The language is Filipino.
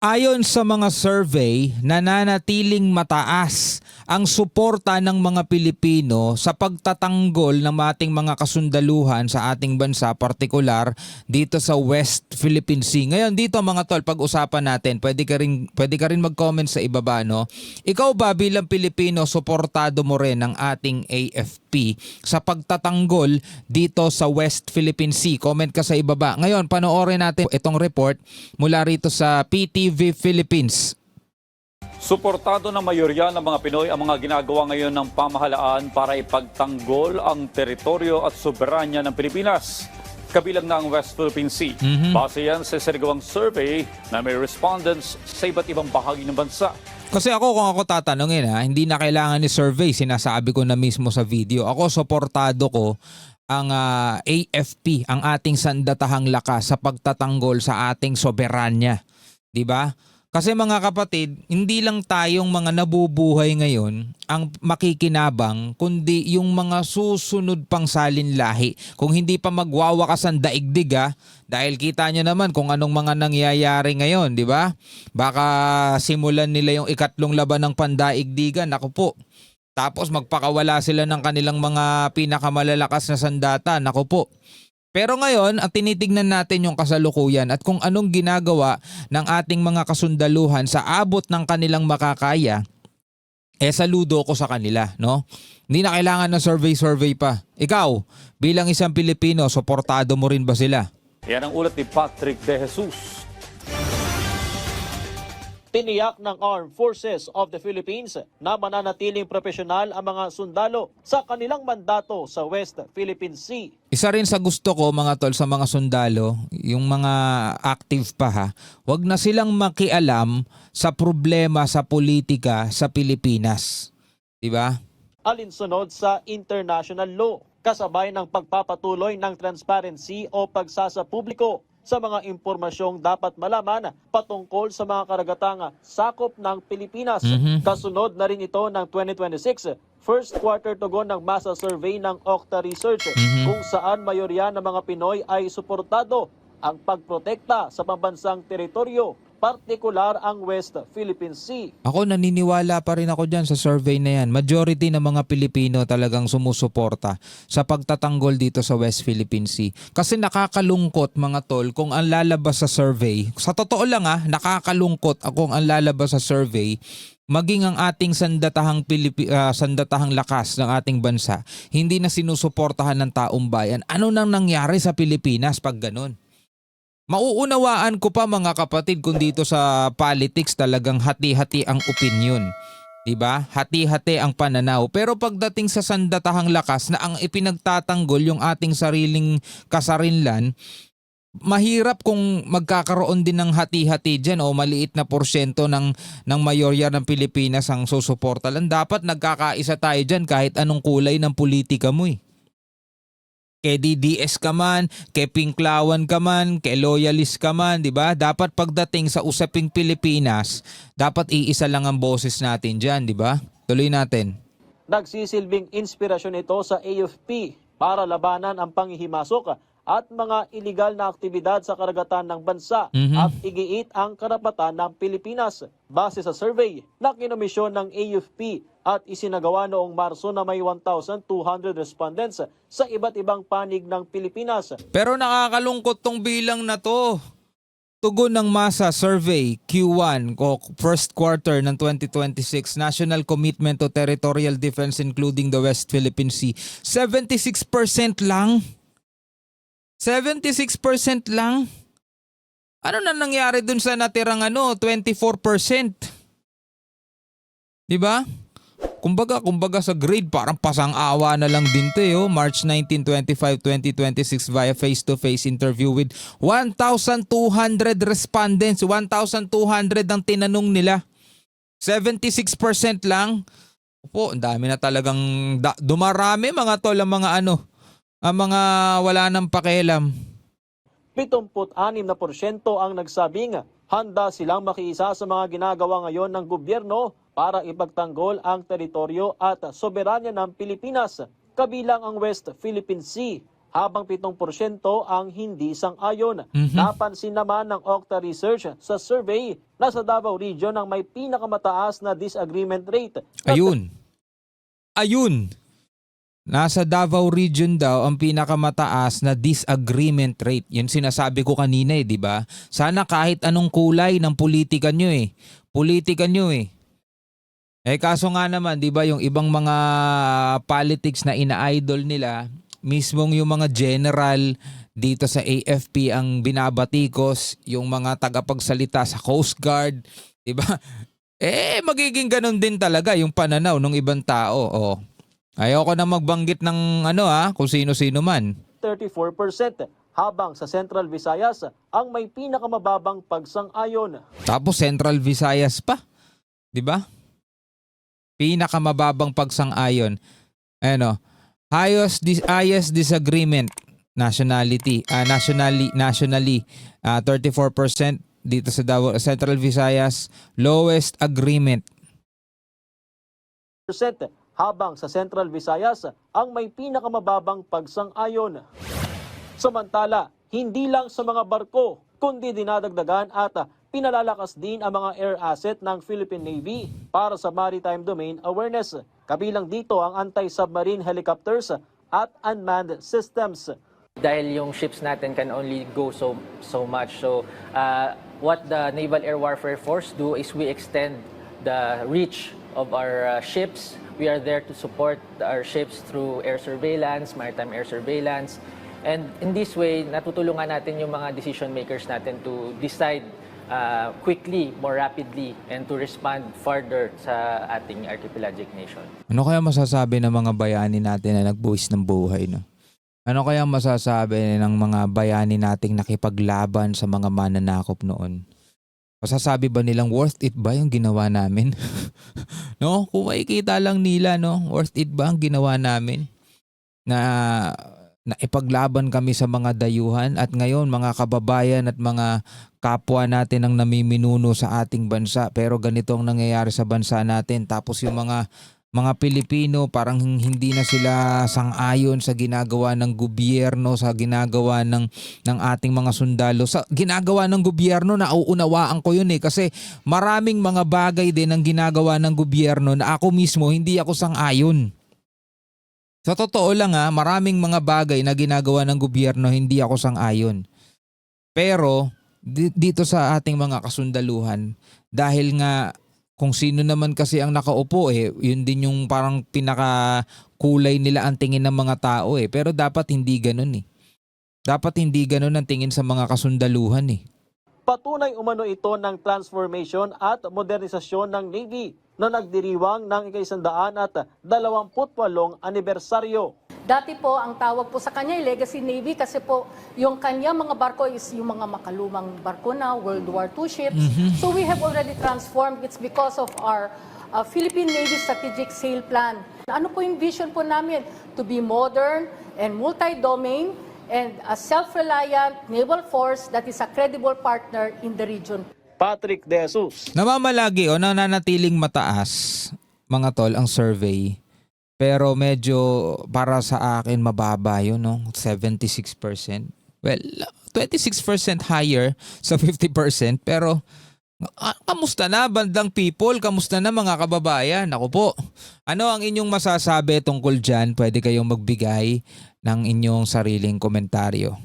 Ayon sa mga survey, nananatiling mataas ang suporta ng mga Pilipino sa pagtatanggol ng ating mga kasundaluhan sa ating bansa, partikular dito sa West Philippine Sea. Ngayon dito mga tol, pag-usapan natin, pwede ka rin mag-comment sa ibaba, no? Ikaw ba bilang Pilipino, suportado mo rin ng ating AFP sa pagtatanggol dito sa West Philippine Sea? Comment ka sa ibaba. Ngayon, panoorin natin itong report mula rito sa PTV Philippines. Suportado ng mayorya ng mga Pinoy ang mga ginagawa ngayon ng pamahalaan para ipagtanggol ang teritoryo at soberanya ng Pilipinas, kabilang na ang West Philippine Sea. Base yan sa sinagawang survey na may respondents sa iba't ibang bahagi ng bansa. Kasi kung ako tatanungin hindi na kailangan ni survey, sinasabi ko na mismo sa video. Ako, suportado ko ang AFP, ang ating sandatahang lakas sa pagtatanggol sa ating soberanya. 'Di ba? Kasi mga kapatid, hindi lang tayong mga nabubuhay ngayon ang makikinabang, kundi yung mga susunod pang salinlahi. Kung hindi pa magwawakas ang daigdig dahil kita nyo naman kung anong mga nangyayari ngayon, di ba? Baka simulan nila yung ikatlong laban ng pandaigdigan, naku po. Tapos magpakawala sila ng kanilang mga pinakamalalakas na sandata, naku po. Pero ngayon, at tinitignan natin yung kasalukuyan at kung anong ginagawa ng ating mga kasundaluhan sa abot ng kanilang makakaya, saludo ko sa kanila, no? Hindi na kailangan ng survey pa. Ikaw, bilang isang Pilipino, suportado mo rin ba sila? Yan ang ulat ni Patrick De Jesus. Tiniyak ng Armed Forces of the Philippines na mananatiling profesional ang mga sundalo sa kanilang mandato sa West Philippine Sea. Isa rin sa gusto ko mga tol sa mga sundalo, yung mga active pa wag na silang makialam sa problema sa politika sa Pilipinas. 'Di ba? Alinsunod sa international law, kasabay ng pagpapatuloy ng transparency o pagsasapubliko sa mga impormasyong dapat malaman patungkol sa mga karagatang sakop ng Pilipinas. Kasunod na rin ito ng 2026 first quarter tugon ng masa survey ng Okta Research kung saan mayorya ng mga Pinoy ay suportado ang pagprotekta sa pambansang teritoryo, partikular ang West Philippine Sea. Ako naniniwala pa rin ako dyan sa survey na yan. Majority ng mga Pilipino talagang sumusuporta sa pagtatanggol dito sa West Philippine Sea. Kasi nakakalungkot mga tol kung ang lalabas sa survey, sa totoo lang nakakalungkot kung ang lalabas sa survey, maging ang ating sandatahang lakas ng ating bansa, hindi na sinusuportahan ng taong bayan. Ano nang nangyari sa Pilipinas pag ganun? Mauunawaan ko pa mga kapatid kung dito sa politics talagang hati-hati ang opinion. 'Di ba? Hati-hati ang pananaw. Pero pagdating sa sandatahang lakas na ang ipinagtatanggol yung ating sariling kasarinlan, mahirap kung magkakaroon din ng hati-hati dyan o maliit na porsyento ng mayorya ng Pilipinas ang susuporta lang. Dapat nagkakaisa tayo dyan kahit anong kulay ng politika mo Kay DDS ka man, kay Pinklawan ka man, kay Loyalist ka man, di ba? Dapat pagdating sa usaping Pilipinas, dapat iisa lang ang boses natin dyan, di ba? Tuloy natin. Nagsisilbing inspirasyon ito sa AFP para labanan ang panghihimasok at mga iligal na aktibidad sa karagatan ng bansa at igiit ang karapatan ng Pilipinas. Base sa survey na kinomisyon ng AFP at isinagawa noong Marso na may 1,200 respondents sa iba't ibang panig ng Pilipinas. Pero nakakalungkot tong bilang na to. Tugon ng masa survey Q1 o first quarter ng 2026, National Commitment to Territorial Defense including the West Philippine Sea, 76% lang. 76% lang. Ano na nangyari dun sa natirang 24%? 'Di ba? Kumbaga sa grade parang pasang-awa na lang din 'to March 19, 25, 2026 via face-to-face interview with 1,200 respondents. 1,200 ang tinanong nila. 76% lang. Opo, ang dami na talagang dumarami mga tol ang mga wala nang pakialam. 76% ang nagsabing handa silang makiisa sa mga ginagawa ngayon ng gobyerno para ipagtanggol ang teritoryo at soberanya ng Pilipinas, kabilang ang West Philippine Sea. habang 7% ang hindi sang-ayon. Napansin naman ng Okta Research sa survey na sa Davao Region ang may pinakamataas na disagreement rate. Ayun. Nasa Davao Region daw ang pinakamataas na disagreement rate. Yun sinasabi ko kanina di ba? Sana kahit anong kulay ng politika nyo kaso nga naman, di ba, yung ibang mga politics na ina-idol nila, mismong yung mga general dito sa AFP ang binabatikos, yung mga tagapagsalita sa Coast Guard, di ba? Magiging ganun din talaga yung pananaw ng ibang tao. Ayoko na magbanggit ng kung sino-sino man. 34%, habang sa Central Visayas ang may pinakamababang pagsang-ayon. Tapos Central Visayas pa, di ba? Pinakamababang pagsang-ayon. Highest disagreement nationally 34% dito sa Central Visayas, lowest agreement. Habang sa Central Visayas ang may pinakamababang pagsang-ayon. Samantala, hindi lang sa mga barko kundi dinadagdagan at pinalalakas din ang mga air asset ng Philippine Navy para sa maritime domain awareness. Kabilang dito ang anti-submarine helicopters at unmanned systems. Dahil yung ships natin can only go so much. So what the Naval Air Warfare Force do is we extend the reach of our ships. We are there to support our ships through air surveillance, maritime air surveillance. And in this way, natutulungan natin yung mga decision makers natin to decide quickly, more rapidly, and to respond further sa ating archipelagic nation. Ano kaya masasabi ng mga bayani natin na nagbuwis ng buhay, no? Ano kaya masasabi ng mga bayani nating nakipaglaban sa mga mananakop noon? Masasabi ba nilang worth it ba yung ginawa namin? No? Kung makikita lang nila, no? Worth it ba ang ginawa namin? Na ipaglaban kami sa mga dayuhan at ngayon mga kababayan at mga kapwa natin ang namiminuno sa ating bansa, pero ganito ang nangyayari sa bansa natin, tapos yung mga Pilipino parang hindi na sila sang-ayon sa ginagawa ng gobyerno, sa ginagawa ng ating mga sundalo. Sa ginagawa ng gobyerno, nauunawaan ko yun kasi maraming mga bagay din ang ginagawa ng gobyerno na ako mismo hindi ako sang-ayon. Sa totoo lang maraming mga bagay na ginagawa ng gobyerno hindi ako sang-ayon. Pero dito sa ating mga kasundaluhan, dahil nga kung sino naman kasi ang nakaupo yun din yung parang pinakakulay nila ang tingin ng mga tao Pero dapat hindi ganun Dapat hindi ganun ang tingin sa mga kasundaluhan Patunay umano ito ng transformation at modernisasyon ng Navy na nagdiriwang ng ika-128 anibersaryo. Dati po, ang tawag po sa kanya ay Legacy Navy kasi po yung kanya mga barko is yung mga makalumang barko na, World War II ships. So we have already transformed. It's because of our Philippine Navy Strategic Sail Plan. Ano po yung vision po namin? To be modern and multi-domain and a self-reliant naval force that is a credible partner in the region. Patrick De Jesus. Namamalagi nananatiling mataas, mga tol, ang survey. Pero medyo para sa akin mababa yun, 76%. Well, 26% higher sa 50%. Pero kamusta na bandang people? Kamusta na mga kababayan? Ako po, ano ang inyong masasabi tungkol dyan? Pwede kayong magbigay ng inyong sariling komentaryo.